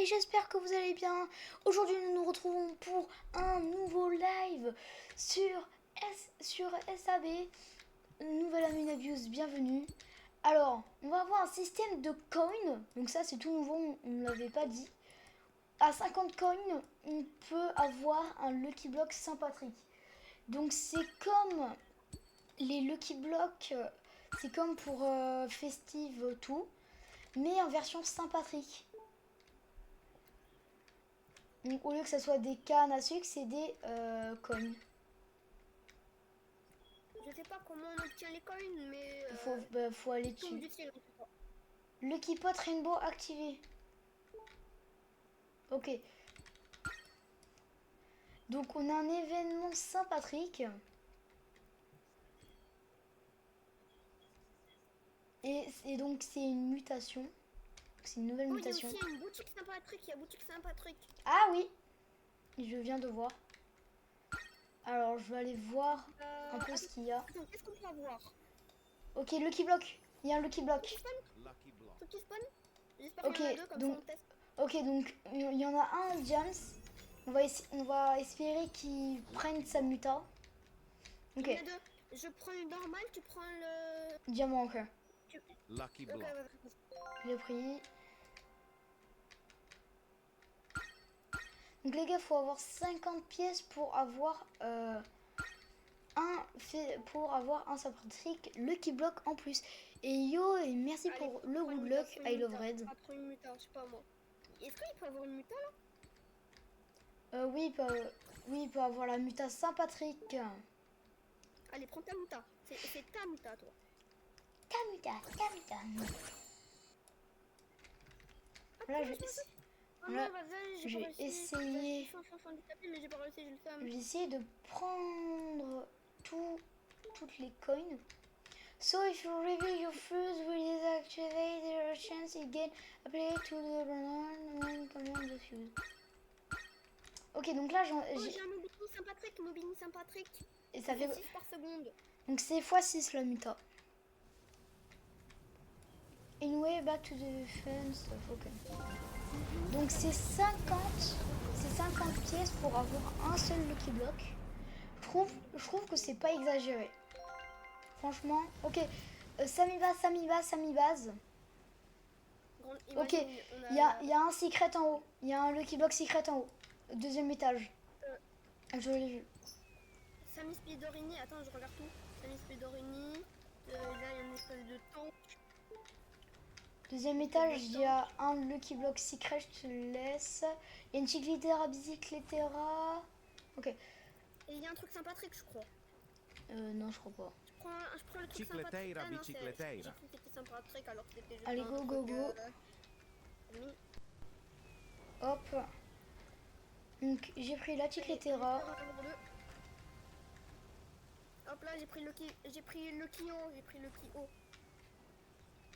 j'espère que vous allez bien. Aujourd'hui nous nous retrouvons pour un nouveau live sur SAB. Nouvelle Aminabius, bienvenue. Alors, on va avoir un système de coins, donc ça c'est tout nouveau, on ne l'avait pas dit. À 50 coins, on peut avoir un Lucky Block Saint-Patrick. Donc c'est comme les Lucky Blocks, c'est comme pour Festive tout, mais en version Saint-Patrick. Donc au lieu que ça soit des cannes à sucre, c'est des coins. Je sais pas comment on obtient les coins, mais Faut aller tombe dessus. du ciel, je sais pas. Lucky Pot Rainbow activé. Ok. Donc on a un événement Saint-Patrick. Et donc c'est une mutation. C'est une nouvelle Oh, il y a mutation. aussi une boutique Saint-Patrick, il y a boutique Saint-Patrick. Ah oui, je viens de voir. Alors je vais aller voir un peu ce qu'il y a. Attends, qu'est-ce qu'on peut avoir? Ok, Lucky Block. Il y a un Lucky Block. Qui spawn? Tout qui spawn? J'espère Ok, qu'il y en a deux, comme donc, ça on teste. ok, donc il y en a un, James. On va espérer qu'il prenne sa muta. Il Ok, y en a deux. Je prends le normal, tu prends le... diamant encore. Lucky Ok, block. Je l'ai pris. Donc les gars, faut avoir 50 pièces pour avoir un Saint-Patrick Lucky Block en plus. Et yo, et merci Allez, pour le prends une good muta, luck, prends une I love muta. red. Ah, prends une muta, je sais pas moi. Est-ce qu'il peut avoir une muta là? Oui, il peut avoir la muta Saint-Patrick. Allez, prends ta muta. C'est ta muta, toi. Ta muta. Là, Ah là, non, vas-y, j'ai j'ai pas réussi. essayé. Je suis handicapé, mais j'ai pas réussi, j'ai le seum. J'ai essayé de prendre toutes les coins. So if you reveal your fuse will deactivate the chance again. Apply to the run when command the fuse. Ok, donc là Oh, j'ai un Mobini Saint-Patrick. et ça fait 6 par seconde. donc c'est x6 la muta. Anyway, back to the defense of ok. Donc c'est 50 pièces pour avoir un seul Lucky Block. Je trouve que c'est pas exagéré. Franchement, ok. Sami base. Ok, il y a un secret en haut. Il y a un Lucky Block secret en haut. Deuxième étage. Je l'ai vu. Sami Spidorini, attends, je regarde tout. Sami Spidorini, là il y a une espèce de tank. Deuxième étage, il y a un Lucky Block secret, je te laisse. Il y a une Chiclitera, Bicycletera. Ok. Et il y a un truc Saint-Patrick, je crois. Non, je crois pas. Je prends le truc Chicleteira, Saint-Patrick. Ah non, bicicleteira. j'ai cru que c'était Saint-Patrick alors que c'était juste Allez, un go, truc, go, go. Hop. Donc, j'ai pris la Chiclitera. Hop là, j'ai pris le Kio.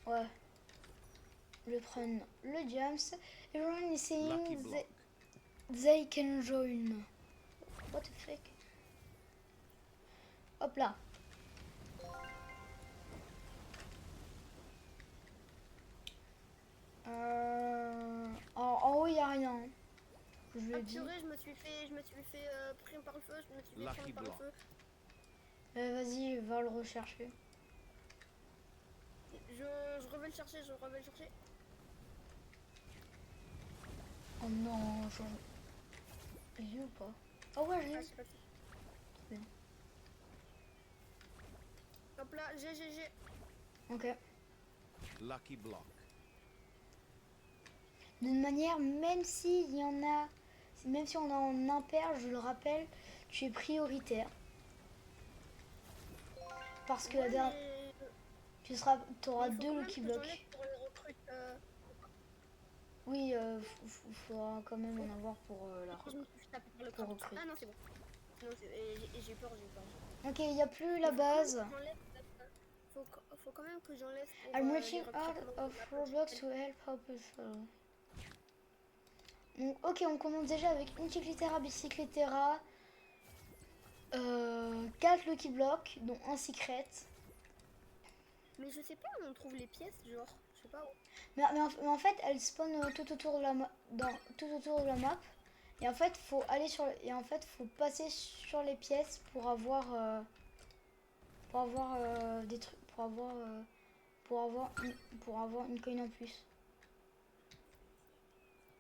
Ouais. Je vais prendre le James. Everyone is saying Lucky block. they can join. What the fuck? Hop là. En haut, il n'y a rien. Je Ah le dis. purée, je me suis fait pris par le feu, je me suis fait Lucky prendre par le block. feu. Vas-y, va le rechercher. Je reviens le chercher, Oh non, je l'ai ou pas? Oh ouais, je l'ai. Ah, c'est pas ça. Bien. Hop là, j'ai. Ok. Lucky block. D'une manière, même si on a en impair, je le rappelle, tu es prioritaire. Parce que la dernière, tu auras deux Lucky Blocks. Oui, faudra quand même en avoir pour la pour recruter. Ah non, c'est bon. Non, j'ai peur. Ok, il n'y a plus la base. Faut quand même que j'enlève pour I'm les reaching out recrutements of de la Roblox to help people. Donc, ok, on commence déjà avec une Chiclitera, Bicycletera, 4 Lucky Blocks, dont un secret. Mais je sais pas où on trouve les pièces, genre. sais pas où. Mais en fait, elle spawn tout autour de la tout autour de la map. Et en fait, faut aller sur et en fait, faut passer sur les pièces pour avoir des trucs pour avoir une coin en plus.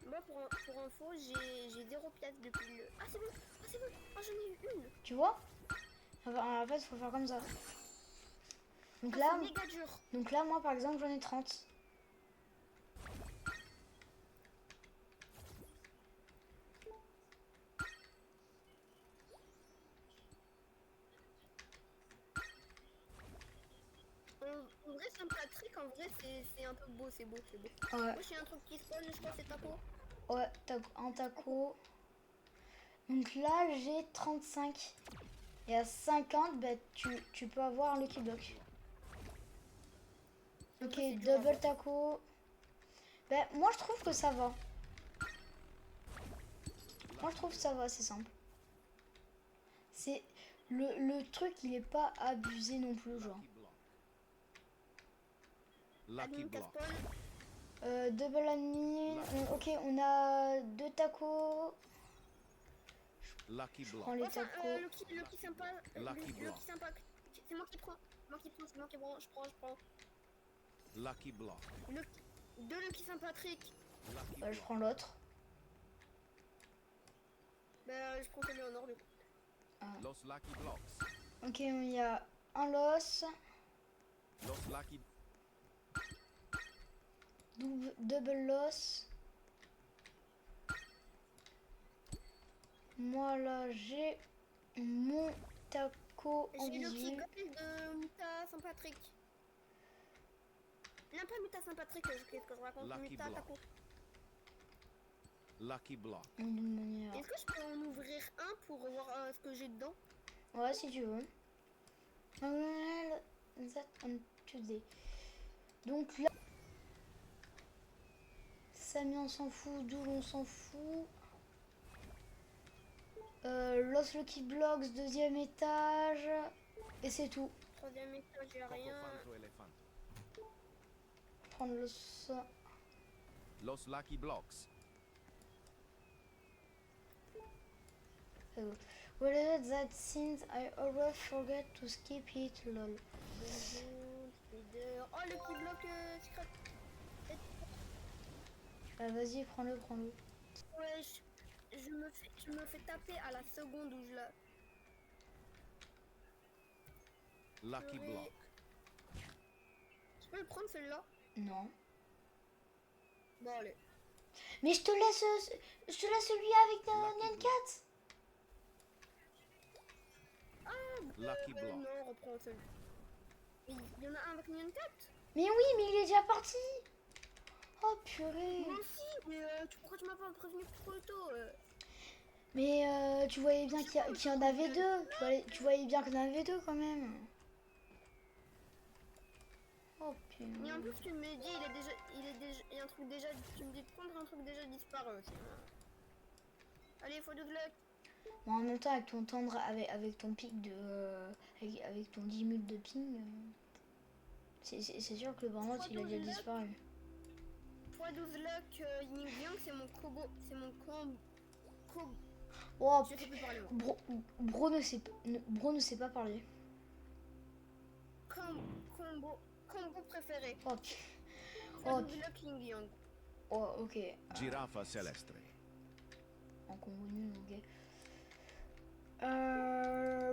Moi, pour info, j'ai 0 pièce depuis le... Ah, c'est bon. Ah, c'est bon. Ah, j'en ai eu une. Tu vois? En fait, faut faire comme ça. Donc Ah, là, c'est méga dur. moi par exemple, j'en ai 30. En vrai, Saint-Patrick, en vrai, c'est un peu beau. C'est beau, c'est beau. Ouais, Moi, j'ai un truc qui spawn, je crois que c'est taco. ouais, un taco. Donc là, j'ai 35. Et à 50, bah, tu peux avoir un Lucky Block. En Ok, vrai, c'est dur à double avoir. taco. Ben, moi je trouve que ça va. Moi je trouve que ça va, c'est simple. C'est le truc, il est pas abusé non plus, genre. Lucky Admin, block. spawn. Double admin. Ok, on a deux tacos. Lucky Je prends block. les Enfin, tacos. Lucky sympa. Lucky block. Lucky sympa. C'est moi qui prends. C'est moi qui prends. Je prends. Lucky block. Deux Lucky Saint-Patrick. Lucky Je block. prends l'autre. Ben, je prends celui en or du coup. Los lucky blocks. Ok, il y a un los. Los lucky. Double los. Moi là, j'ai mon taco en J'ai Lucky visuel. Gold de Muta Saint-Patrick. Non, pas Muta Saint-Patrick, qu'est-ce que je raconte? Lucky Muta block. Taco. Lucky block. D'une manière. Est-ce que je peux en ouvrir un pour voir ce que j'ai dedans? Ouais, si tu veux. That on Tuesday. Donc là, Samy on s'en fout, Doul on s'en fout. Los Lucky Blocks, deuxième étage. Et c'est tout. Troisième étage, j'ai rien. Cocofanto elephant. Prendre l'os. Los lucky blocks. What is it that since I always forget to skip it, lol. Oh, le petit bloc secret. Vas-y, prends-le, prends-le. Ouais, je me fais taper à la seconde où je la... Lucky Oui. block. Je peux le prendre celui-là? Non. Bon, allez. Mais je te laisse celui avec Nyan Cat. Lucky block. Non, reprends celui. Il y en a un avec Nyan 4? Mais oui, mais il est déjà parti. Oh purée. Moi aussi, mais pourquoi tu m'as pas prévenu trop tôt? Mais tu voyais bien qu'il y en avait deux. Tu voyais bien qu'il y en avait deux quand même. Oh Mais en putain. plus, tu me dis, il y a un truc déjà, tu me dis de prendre un truc déjà disparu aussi. Allez, faut de luck. Bon, en même temps, avec ton tendre, avec ton pic de. Avec ton 10 000 de ping, c'est sûr que le burn-out il a déjà disparu. x12 luck, Yin Yang, c'est mon combo. C'est mon combo. Oh, Je sais plus parler moi. Bro ne sait pas parler. Combo préféré. Oh, x12 luck, Yin Yang. oh ok. Giraffa celestre. En combo nul, ok.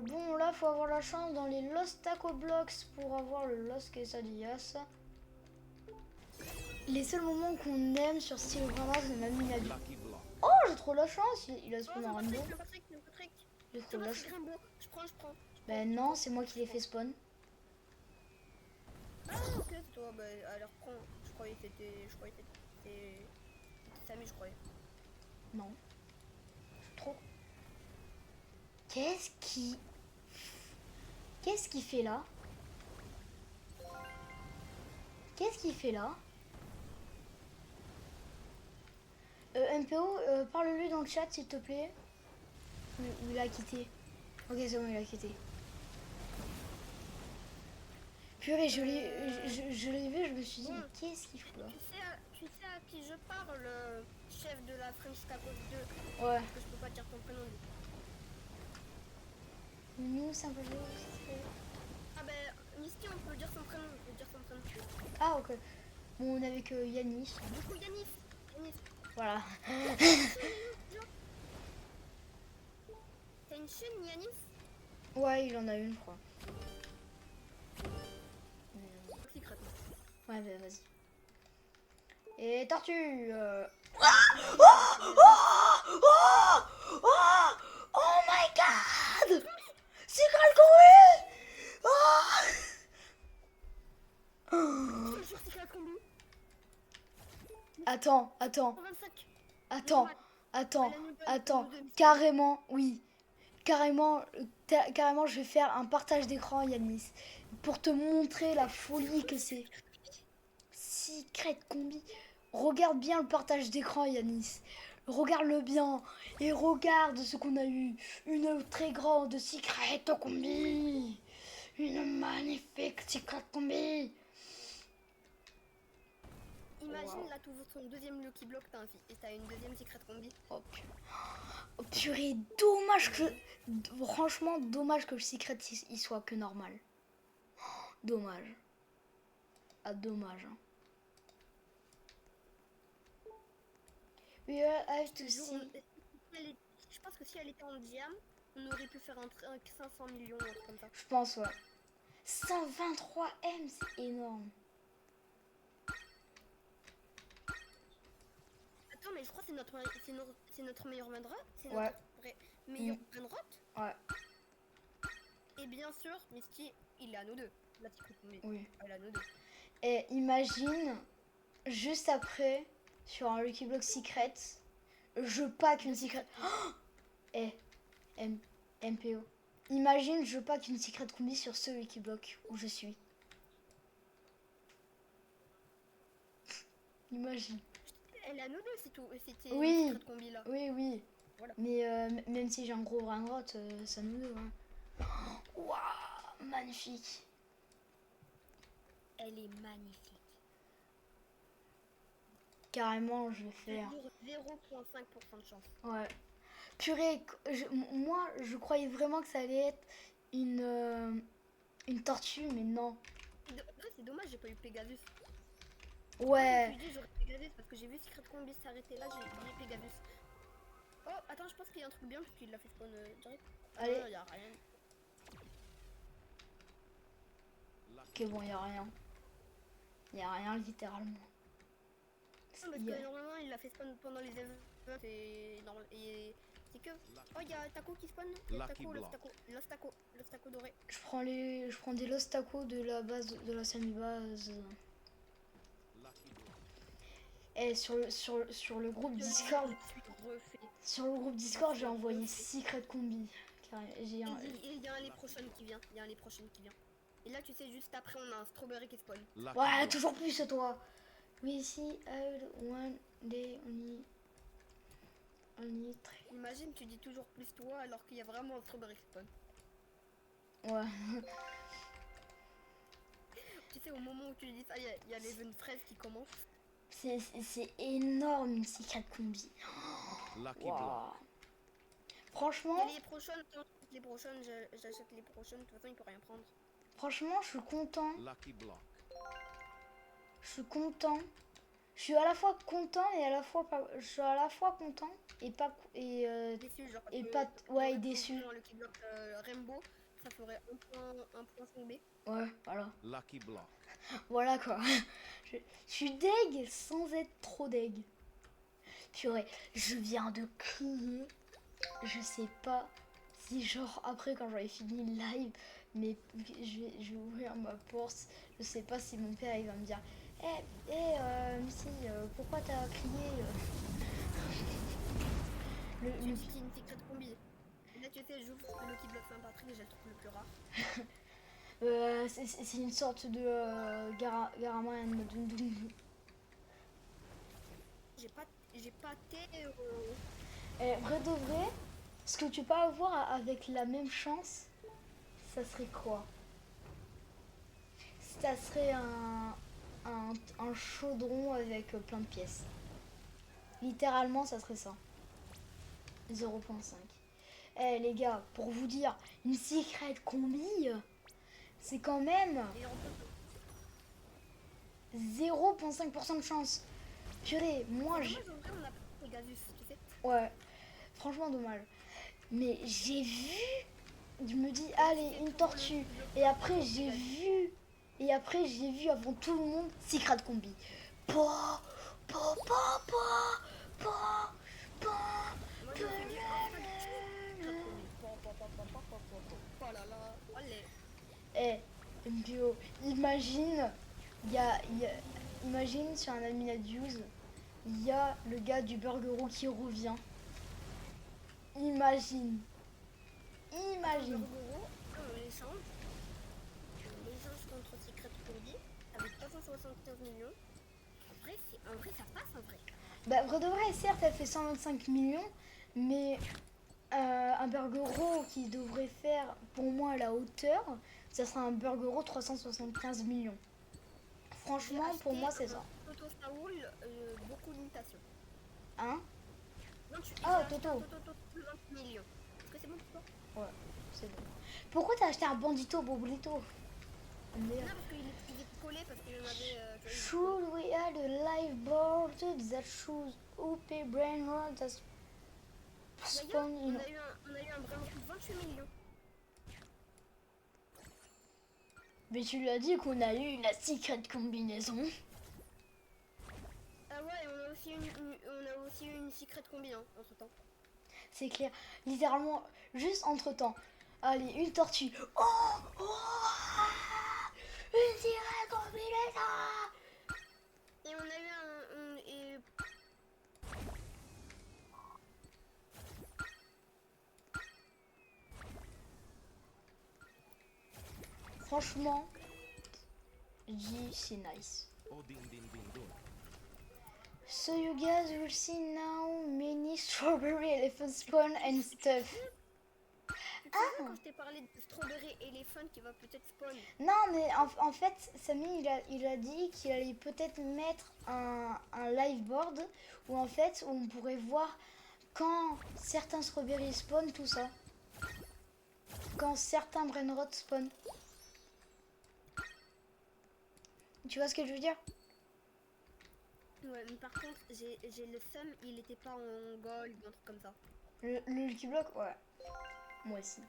Bon, là, faut avoir la chance dans les Lost Taco Blocks pour avoir le Lost Quesadillas. Les seuls moments qu'on aime sur Steel Vraiment, c'est même une habitude. Lucky block. Oh, j'ai trop la chance, il a spawn un rainbow. Patrick. J'ai trop la chance. Rainbow. Je prends. Ben non, c'est moi qui l'ai fait spawn. Ah, ok, c'est toi. Bah, alors prends. Je croyais que c'était Samy, je croyais. Non. Trop. Qu'est-ce qu'il fait là? Qu'est-ce qu'il fait là? MPO, parle-lui dans le chat s'il te plaît. Ou il a quitté. Ok, c'est bon, il a quitté. Purée, je l'ai vu, je me suis dit, mais qu'est-ce qu'il fout là? Tu sais à qui je parle, chef de la French Tacos 2. Ouais. Parce que je peux pas dire ton prénom. Nous, c'est un peu Ah ben, Misty, on peut dire son prénom. On peut dire son prénom. Ah, ok. Bon, on est avec Yanis. Du coup, Yanis. Voilà. T'as une chaîne, Yanis? Ouais, il en a une, je crois. Secrètement. Ouais, bah, vas-y. Et tortue Oh my god! Secret Combi! Je suis secret combi. Attends, 25. attends. Carrément, oui. Carrément, je vais faire un partage d'écran, Yanis. Pour te montrer la folie que c'est. Secret Combi. Regarde bien le partage d'écran, Yanis. Regarde-le bien. Et regarde ce qu'on a eu. Une très grande Secret Combi. Une magnifique Secret Combi. Imagine là, tu ouvres ton deuxième Lucky Block, t'as une deuxième secret combi. Oh, purée, dommage que... Franchement, dommage que le secret il soit que normal. Dommage. Ah, dommage. Hein. We have to see. Je pense que si elle était en diam, on aurait pu faire un 500 millions, un truc comme ça. Je pense, ouais. 123 M, c'est énorme. Attends, mais je crois que c'est notre meilleur Vendra. C'est Ouais. notre meilleur Vendra. Ouais. Et bien sûr, Misty, il est à nous deux. La petite combi. Oui. Elle est à nous deux. Et imagine, juste après, sur un Lucky Block Secret, je pack une Secret... Oh et MPO. Imagine, je pack une Secret Combi sur ce Lucky Block où je suis. Imagine. Elle est à nous deux, c'est tout. C'était Oui. une secret combi là. Oui. Voilà. Mais même si j'ai un gros bras droite, ça nous deux. Hein. Waouh, magnifique. Elle est magnifique. Carrément, je vais faire. 0,5% de chance. Ouais. Purée, moi, je croyais vraiment que ça allait être une tortue, mais non. C'est dommage, j'ai pas eu Pegasus. Ouais. Je me suis dit, j'aurais Pegasus parce que j'ai vu Secret Combi s'arrêter là, j'ai oublié Pegasus. Oh, attends, je pense qu'il y a un truc bien parce qu'il l'a fait spawn direct. Allez. Non, y a rien. Ok, bon, y a rien. Y a rien, littéralement. Non, parce que normalement, il l'a fait spawn pendant les events et c'est que... Oh, il y a Taco qui spawn. Il y a Lucky Taco, Block. Lost Taco doré. Je prends des Lost Tacos de la base, de la semi-base. Et sur le groupe Discord, sur le groupe Discord, j'ai envoyé Secret Combi. Il y a un les prochaines qui vient. Et là, tu sais, juste après, on a un Strawberry qui spawn. Ouais, toujours plus toi. We see one day only three. Imagine, tu dis toujours plus toi alors qu'il y a vraiment un Strawberry qui spawn. Ouais. Tu sais, au moment où tu dis ça, il y a l'event fraise qui commence. C'est énorme une Secret Combi. Lucky Wow. Block. Franchement, Et les prochaines, j'achète les prochaines. De toute façon, il peut rien prendre. franchement, je suis content. Lucky Block. Je suis content. Je suis à la fois content et à la fois pas. Je suis à la fois content et pas Déçu, genre. et que- pas ouais que- déçu. Dans le Lucky Block Rainbow, ça ferait un point tombé. Ouais, voilà. Lucky Block. Voilà quoi. Je suis deg sans être trop deg. Purée, je viens de crier. Je sais pas si genre après quand j'aurai fini le live, mais je vais ouvrir ma porte. Je sais pas si mon père il va me dire Missy, pourquoi t'as crié Tu dis qu'il y a une secret combi. Et là, tu sais, j'ouvre le Lucky Block Saint-Patrick et j'ai le truc le plus rare. C'est une sorte de Garama and Dundun. J'ai pas Vrai de vrai, ce que tu peux avoir avec la même chance, ça serait quoi? ça serait un chaudron avec plein de pièces. Littéralement, ça serait ça. 0.5. Eh les gars, pour vous dire, une secret combi, c'est quand même Et on peut 0.5% de chance. Purée, moi j'ai... dommage, en vrai, on a pas Pegasus, tu sais. Ouais, franchement dommage. Mais j'ai vu, je me dis, allez, une tortue. Et après j'ai vu, avant tout le monde, Secret Combi. Pa, pa, pa, pa, pa, pa, Moi, je me suis dit, oh là là, allez. Eh, MPO, imagine, imagine sur un Aminadius, il y a le gars du Burgero qui revient. Imagine. Imagine. L'échange contre Secret Combi avec 375 millions. En vrai, ça passe en vrai. Bah, vrai de vrai, certes, elle fait 125 millions, mais un Burgero qui devrait faire, pour moi, à la hauteur, ça sera un Burgero 375 millions. Franchement, pour moi, c'est ça. Toto Saoul, beaucoup d'imitations. Hein? Non, tu Ah, j'ai acheté Toto. un Toto 20 millions. Est-ce que c'est bon pour toi? Ouais, c'est bon. Pourquoi t'as acheté un Bandito Boblito? Non, parce qu'il est collé, parce qu'il y en avait. Should we add a live board that shows OP brain rot that spawn On in... a eu un brain de 28 millions. Mais tu lui as dit qu'on a eu la secret combinaison. Ah ouais, et on a aussi eu une secret combi hein, entre temps. C'est clair. Littéralement, juste entre temps. Allez, une tortue. Oh, oh, une secret combinaison. Et on a eu Franchement, c'est nice. Oh, ding, ding, ding, ding. So you guys will see now many strawberry elephant spawn and stuff. Tu te souviens quand je t'ai parlé de Strawberry Elephant qui va peut-être spawn? Non, mais en fait, Samy, il a dit qu'il allait peut-être mettre un live board où en fait, où on pourrait voir quand certains strawberry spawn, tout ça. Quand certains brainrot spawn. Tu vois ce que je veux dire? Ouais, mais par contre, j'ai le seum, il était pas en gold ou un truc comme ça. Le Lucky Block, ouais. Moi aussi.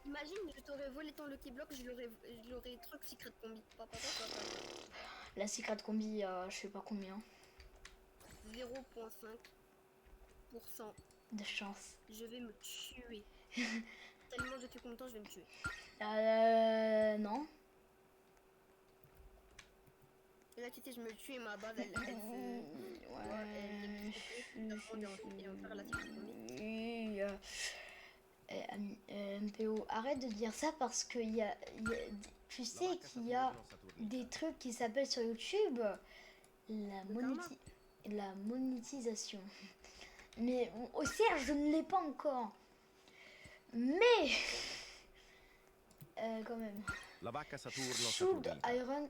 Imagine, je t'aurais volé ton Lucky Block, je l'aurais truc secret combi. La secret combi, je sais pas combien 0,5% de chance. Je vais me tuer. Tellement je suis content, je vais me tuer. Non. Et là, tu sais, je me tue et ma base, elle Ouais. MPO, arrête de dire ça parce que tu sais qu'il y a des trucs qui s'appellent sur YouTube la monétisation. Mais au cerf, je ne l'ai pas encore. Mais quand même. La vacca Saturno Should Saturnina. Iron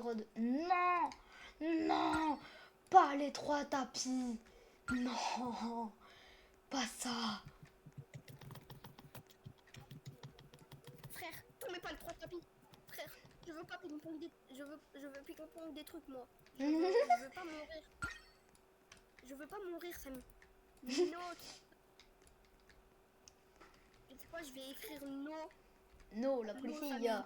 Rod. Non, non, pas les 3 tapis. Non, pas ça. Frère, tombez pas le 3 tapis. Frère, je veux pas ping-pong je veux ping-pong des trucs, moi. Je veux pas mourir. Je veux pas mourir, Samy. No. Tu sais quoi, je vais écrire no. No, la police, il y a.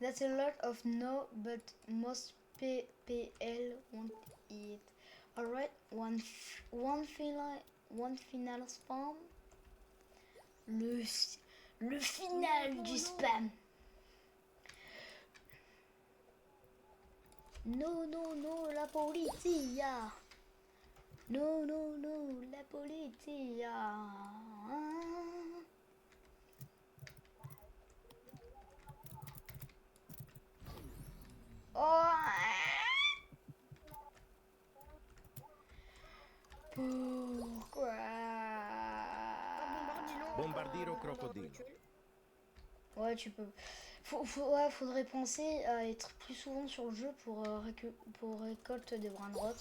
That's a lot of no, but most PPL want it. Alright, one final spam. Le final du spam. No, no, no, la polizia. No, no, no, la polizia. Oh. Pourquoi? Bombardiro crocodile. Ouais, tu peux. Ouais, faudrait penser à être plus souvent sur le jeu pour récolte des brainrots.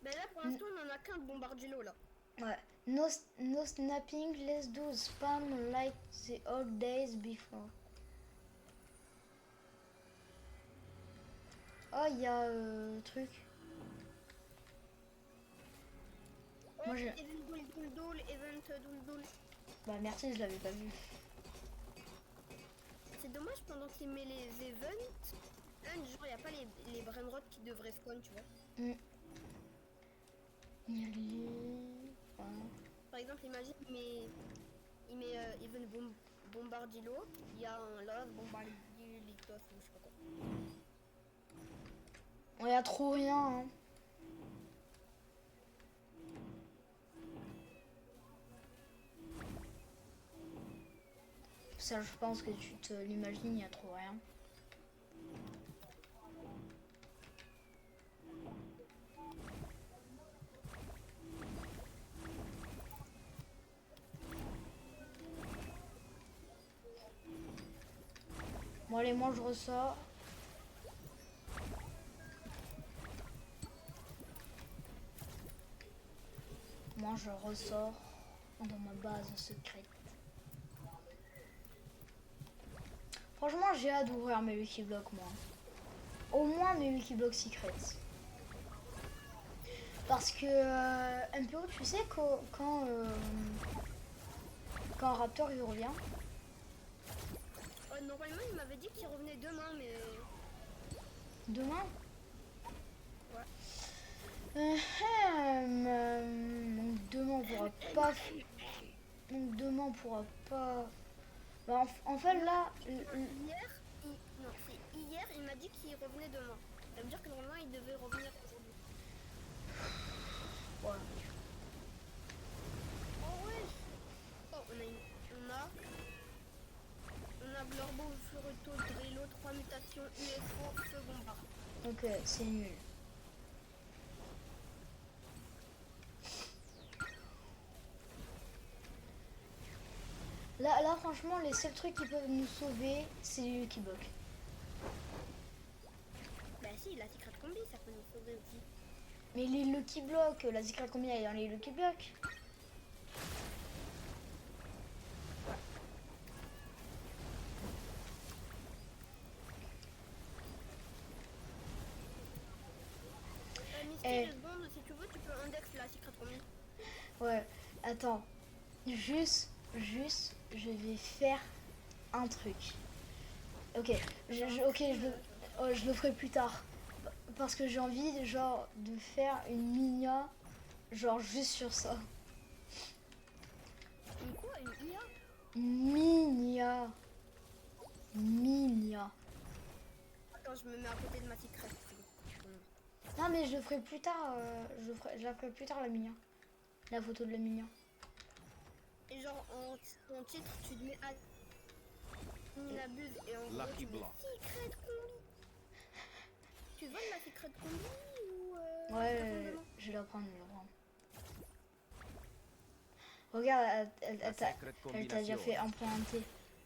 Ben là, pour l'instant, on en a qu'un de bombardilo là. Ouais. No snapping, let's do spam like the old days before. Oh, il y a truc. Oh, Moi, j'ai... event doul doul doul, event doul doul. Bah merci, je l'avais pas vu. C'est dommage pendant qu'il met les events, genre, il n'y a pas les brainrots qui devraient spawn, tu vois. Mm. Voilà. Par exemple, imagine, il met event bombardilo, il y a un love bombardilo, ou je sais pas quoi. On y a trop rien, hein. Ça, je pense que tu te l'imagines, il y a trop rien. Bon allez, moi je ressors. Moi je ressors dans ma base secrète. Franchement, j'ai hâte d'ouvrir mes Lucky Blocks, moi. Au moins mes Lucky Blocks secrets. Parce que MPO, tu sais quand un Raptor il revient. Normalement, il m'avait dit qu'il revenait demain, mais... Demain. Ouais. Donc demain on pourra pas. Donc demain on pourra pas. Bah, en fait là. Hier, il m'a dit qu'il revenait demain. Ça veut dire que normalement, il devait revenir aujourd'hui. Ouais. Oh ouais. Oh, on a Blurbo, Furuto, Drillo, 3 mutations, UFO, second bar. Ok, c'est nul. Là, franchement, les seuls trucs qui peuvent nous sauver, c'est les Lucky Blocks. Bah si, la secret combi, ça peut nous sauver aussi. Mais les Lucky Blocks, la secret combien elle est dans les Lucky Blocks? Mysterious Bond, si tu veux, tu peux index la secret combi. Ouais, attends. Juste, je vais faire un truc. Ok, je le ferai plus tard. Parce que j'ai envie, genre, de faire une minia, genre, juste sur ça. Une quoi? Une IA? Minia. Minia. Attends, je me mets à côté de ma secret. Non, mais je le ferai plus tard. Je la ferai plus tard, la minia. La photo de la minia. Et genre, en titre, tu te mets à... Il abuse et en gros, tu mets secret combi. Tu veux la secret combi ou... Ouais, je vais la prendre, Regarde, elle t'a déjà fait un point T.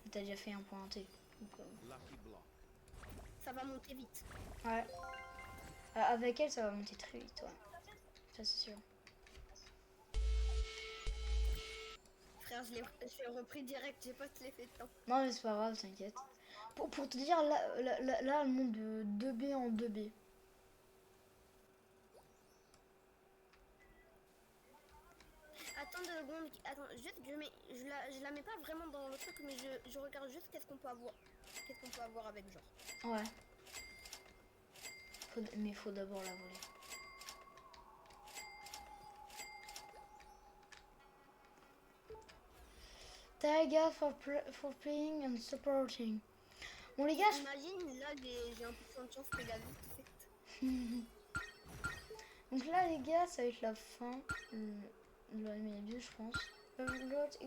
Elle t'a déjà fait un point T. Donc, Lucky block. Ça va monter vite. ouais. Avec elle, ça va monter très vite, ouais. Ça, c'est sûr. Frère, je l'ai repris direct, j'ai pas te l'effet de temps. Non, mais c'est pas grave, t'inquiète. Pour te dire, là, elle monte de 2B en 2B. Attends 2 secondes, attends, juste, je la mets pas vraiment dans le truc, mais je regarde juste qu'est-ce qu'on peut avoir. Qu'est-ce qu'on peut avoir avec, genre. Ouais. Mais faut d'abord la voler. Taiga for playing and supporting. Bon les gars, Imagine, là j'ai un peu de chance que la vie fait. donc là les gars, ça va être la fin de la minute, je pense. A lot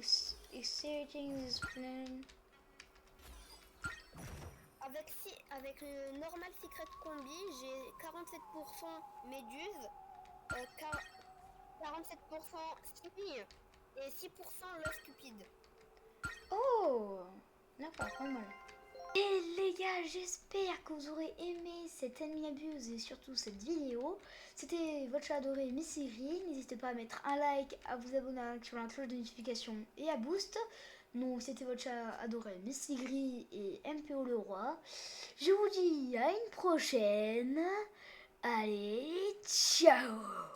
exciting this plan. Avec le normal secret combi, j'ai 47% méduse, 47% cygne et 6% love stupide. Oh, d'accord, pas mal. Et les gars, j'espère que vous aurez aimé cette Enemy Abuse et surtout cette vidéo. C'était votre chat adoré Missy Gris. N'hésitez pas à mettre un like, à vous abonner sur la cloche de notification et à boost. Donc c'était votre chat adoré Missy Gris et MPO le roi. Je vous dis à une prochaine. Allez, ciao!